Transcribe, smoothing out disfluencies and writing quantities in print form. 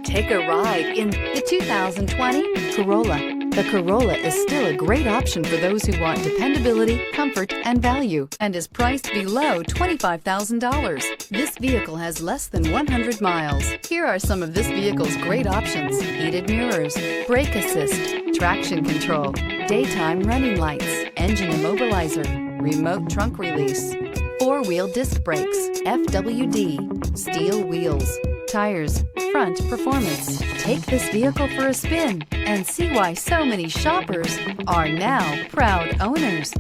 Take a ride in the 2020 Corolla. The Corolla is still a great option for those who want dependability, comfort, and value, and is priced below $25,000. This vehicle has less than 100 miles. Here are some of this vehicle's great options: heated mirrors, brake assist, traction control, daytime running lights, engine immobilizer, remote trunk release, four-wheel disc brakes, FWD, steel wheels, tires, front performance. Take this vehicle for a spin and see why so many shoppers are now proud owners.